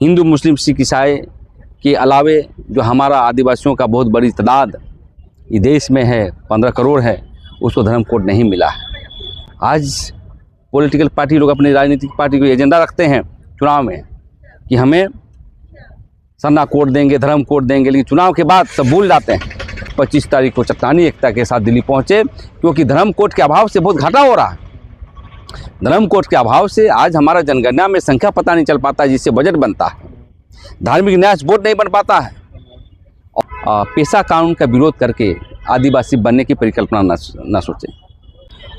हिंदू मुस्लिम सिख ईसाई के अलावे जो हमारा आदिवासियों का बहुत बड़ी तादाद इस देश में है, 15 करोड़ है, उसको धर्म कोड नहीं मिला है। आज पॉलिटिकल पार्टी लोग अपनी राजनीतिक पार्टी को एजेंडा रखते हैं चुनाव में कि हमें सरना कोड देंगे, धर्म कोड देंगे, लेकिन चुनाव के बाद सब भूल जाते हैं। 25 तारीख को चट्टानी एकता के साथ दिल्ली पहुंचे, क्योंकि धर्म कोड के अभाव से बहुत घाटा हो रहा है। धर्म कोड के अभाव से आज हमारा जनगणना में संख्या पता नहीं चल पाता, जिससे बजट बनता है। धार्मिक न्यास बोर्ड नहीं बन पाता है। पेशा कानून का विरोध करके आदिवासी बनने की परिकल्पना न सोचें,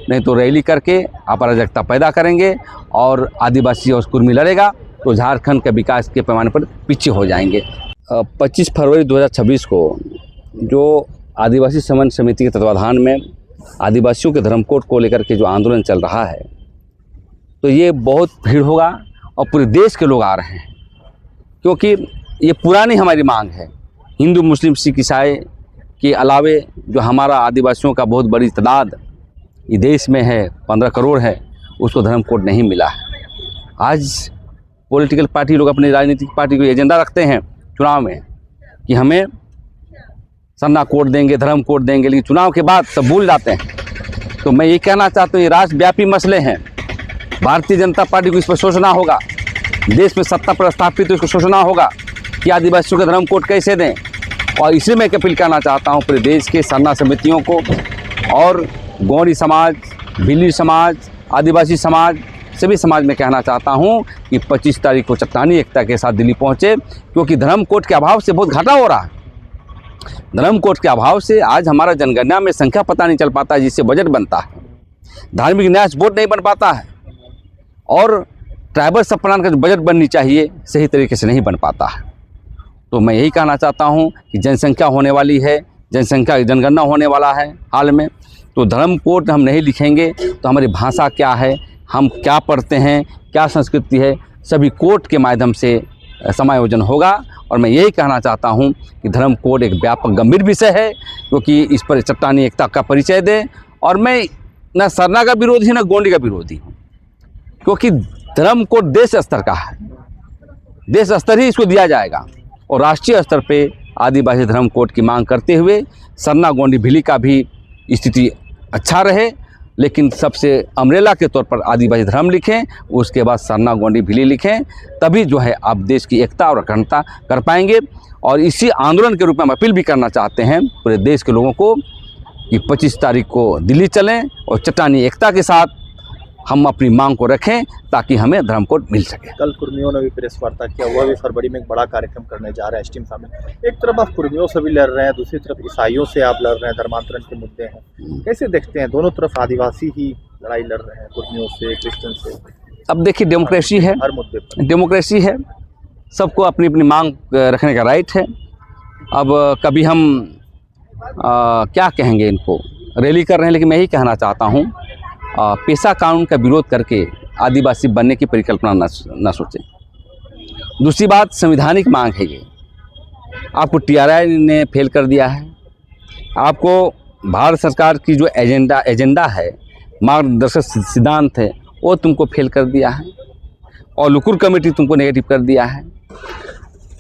नहीं तो रैली करके अराजकता पैदा करेंगे और आदिवासी और कुर्मी लड़ेगा तो झारखंड के विकास के पैमाने पर पीछे हो जाएंगे। 25 फरवरी 2026 को जो आदिवासी समन्वय समिति के तत्वाधान में आदिवासियों के धर्म कोड को लेकर के जो आंदोलन चल रहा है, तो ये बहुत भीड़ होगा और पूरे देश के लोग आ रहे हैं, क्योंकि ये पुरानी हमारी मांग है। हिंदू मुस्लिम सिख ईसाई के अलावे जो हमारा आदिवासियों का बहुत बड़ी तादाद इस देश में है, 15 करोड़ है, उसको धर्म कोड नहीं मिला है। आज पॉलिटिकल पार्टी लोग अपनी राजनीतिक पार्टी को एजेंडा रखते हैं चुनाव में कि हमें सरना कोड देंगे, धर्म कोड देंगे, लेकिन चुनाव के बाद सब भूल जाते हैं। तो मैं ये कहना चाहता हूँ, ये राष्ट्रव्यापी मसले हैं। भारतीय जनता पार्टी को इस पर सोचना होगा। देश में सत्ता पर स्थापित तो इसको सोचना होगा कि आदिवासियों का धर्म कोड कैसे दें। और इसलिए मैं अपील करना चाहता हूँ पूरे देश के सरना समितियों को और गौरी समाज, भिल्ली समाज, आदिवासी समाज, सभी समाज में कहना चाहता हूँ कि 25 तारीख को चट्टानी एकता के साथ दिल्ली पहुँचे, क्योंकि धर्म कोड के अभाव से बहुत घाटा हो रहा है। धर्म कोड के अभाव से आज हमारा जनगणना में संख्या पता नहीं चल पाता, जिससे बजट बनता है। धार्मिक न्यास बोर्ड नहीं बन पाता है और ट्राइबल सब प्लान का जो बजट बननी चाहिए सही तरीके से नहीं बन पाता है। तो मैं यही कहना चाहता हूँ कि जनसंख्या होने वाली है, जनगणना होने वाला है हाल में, तो धर्म कोड हम नहीं लिखेंगे तो हमारी भाषा क्या है, हम क्या पढ़ते हैं, क्या संस्कृति है, सभी कोड के माध्यम से समायोजन होगा। और मैं यही कहना चाहता हूं कि धर्म कोड एक व्यापक गंभीर विषय है, क्योंकि इस पर चट्टानी एकता का परिचय दे। और मैं न सरना का विरोधी न गोंडी का विरोधी हूं, क्योंकि धर्म कोड देश स्तर का है, देश स्तर ही इसको दिया जाएगा। और राष्ट्रीय स्तर पे आदिवासी धर्म कोड की मांग करते हुए सरना गोंडी भिल्ली का भी स्थिति अच्छा रहे, लेकिन सबसे अमरेला के तौर पर आदिवासी धर्म लिखें, उसके बाद सरना गोंडी भिल्ली लिखें, तभी जो है आप देश की एकता और अखंडता कर पाएंगे। और इसी आंदोलन के रूप में हम अपील भी करना चाहते हैं पूरे देश के लोगों को कि 25 तारीख को दिल्ली चलें और चट्टानी एकता के साथ हम अपनी मांग को रखें, ताकि हमें धर्म कोड मिल सके। कल कुर्मियों ने भी प्रेस वार्ता किया, वह भी फरवरी में एक बड़ा कार्यक्रम करने जा रहा है स्टीम में। एक तरफ आप कुर्मियों से भी लड़ रहे हैं, दूसरी तरफ ईसाइयों से आप लड़ रहे हैं, धर्मांतरण के मुद्दे हैं। कैसे देखते हैं? दोनों तरफ आदिवासी ही लड़ाई लड़ रहे हैं, कुर्मियों से, क्रिश्चियन से। अब देखिए, डेमोक्रेसी है, हर मुद्दे पर डेमोक्रेसी है, सबको अपनी अपनी मांग रखने का राइट है। अब कभी हम क्या कहेंगे, इनको रैली कर रहे हैं, लेकिन मैं यही कहना चाहता हूँ, पेशा कानून का विरोध करके आदिवासी बनने की परिकल्पना न सोचें। दूसरी बात, संवैधानिक मांग है ये। आपको TRI ने फेल कर दिया है, आपको भारत सरकार की जो एजेंडा है, मार्गदर्शक सिद्धांत है, वो तुमको फेल कर दिया है, और लुकुर कमेटी तुमको नेगेटिव कर दिया है।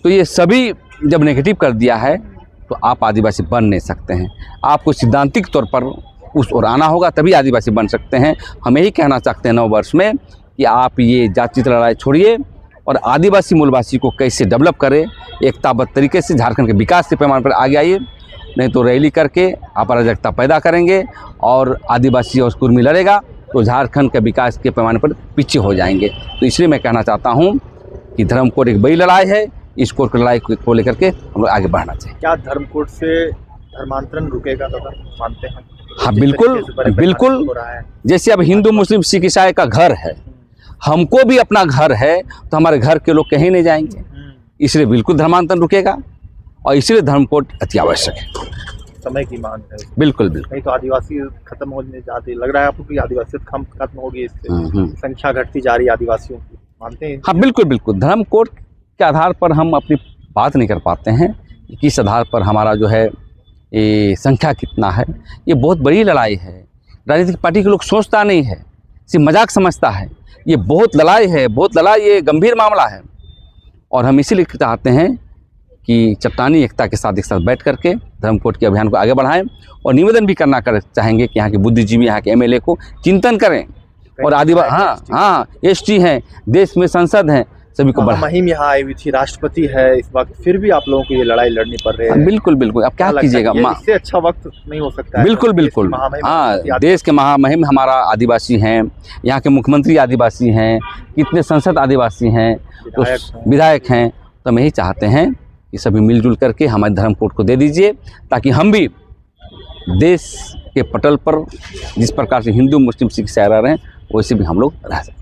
तो ये सभी जब नेगेटिव कर दिया है तो आप आदिवासी बन नहीं सकते हैं। आपको सिद्धांतिक तौर पर उस ओर आना होगा, तभी आदिवासी बन सकते हैं। हम यही कहना चाहते हैं नव वर्ष में कि आप ये जातीय लड़ाई छोड़िए और आदिवासी मूलवासी को कैसे डेवलप करें, एकताबद्ध तरीके से झारखंड के विकास के पैमाने पर आगे आइए, नहीं तो रैली करके अराजकता पैदा करेंगे और आदिवासी और कुर्मी लड़ेगा तो झारखंड के विकास के पैमाने पर पीछे हो जाएंगे। तो इसलिए मैं कहना चाहता हूँ कि धर्म कोड एक बड़ी लड़ाई है, इस कोड की लड़ाई को लेकर के हम लोग आगे बढ़ना चाहिए। क्या धर्म कोड से धर्मांतरण रुकेगा, तो मानते हैं? हाँ, बिल्कुल बिल्कुल। जैसे अब हिंदू मुस्लिम सिख ईसाई का घर है, हमको भी अपना घर है, तो हमारे घर के लोग कहीं नहीं जाएंगे, इसलिए बिल्कुल धर्मांतरण रुकेगा और इसलिए धर्म कोड अति आवश्यक है। समय की मांग है। बिल्कुल बिल्कुल। नहीं तो आदिवासी खत्म होने जाती, लग रहा है आपको कि आदिवासियत खत्म होगी, इससे संख्या घटती जा रही है आदिवासियों की, मानते हैं? हाँ, बिल्कुल बिल्कुल। धर्म कोड के आधार पर हम अपनी बात नहीं कर पाते हैं, किस आधार पर हमारा जो है ये संख्या कितना है। ये बहुत बड़ी लड़ाई है, राजनीतिक पार्टी के लोग सोचता नहीं है, सिर्फ मजाक समझता है। ये बहुत लड़ाई है, बहुत लड़ाई, ये गंभीर मामला है और हम इसीलिए चाहते हैं कि चट्टानी एकता के साथ एक साथ बैठ करके धर्म कोड के अभियान को आगे बढ़ाएं और निवेदन भी चाहेंगे कि यहाँ के बुद्धिजीवी, यहाँ के एमएलए को चिंतन करें और आदिवासी एसटी हैं, देश में संसद हैं, सभी को बढ़ाएं। मुहिम यहाँ आई हुई थी, राष्ट्रपति है इस वक्त, फिर भी आप लोगों को ये लड़ाई लड़नी पड़ रही है। बिल्कुल बिल्कुल, अब क्या कीजिएगा, इससे अच्छा वक्त नहीं हो सकता है। बिल्कुल बिल्कुल, हाँ, देश के महामहिम हमारा आदिवासी हैं, यहाँ के मुख्यमंत्री आदिवासी हैं, कितने संसद आदिवासी हैं, तो विधायक हैं। तो हम यही चाहते हैं कि सभी मिलजुल करके हमारे धर्म कोड को दे दीजिए, ताकि हम भी देश के पटल पर जिस प्रकार से हिंदू मुस्लिम सिख ईसाई रह रहे हैं वैसे भी हम लोग रह सकें।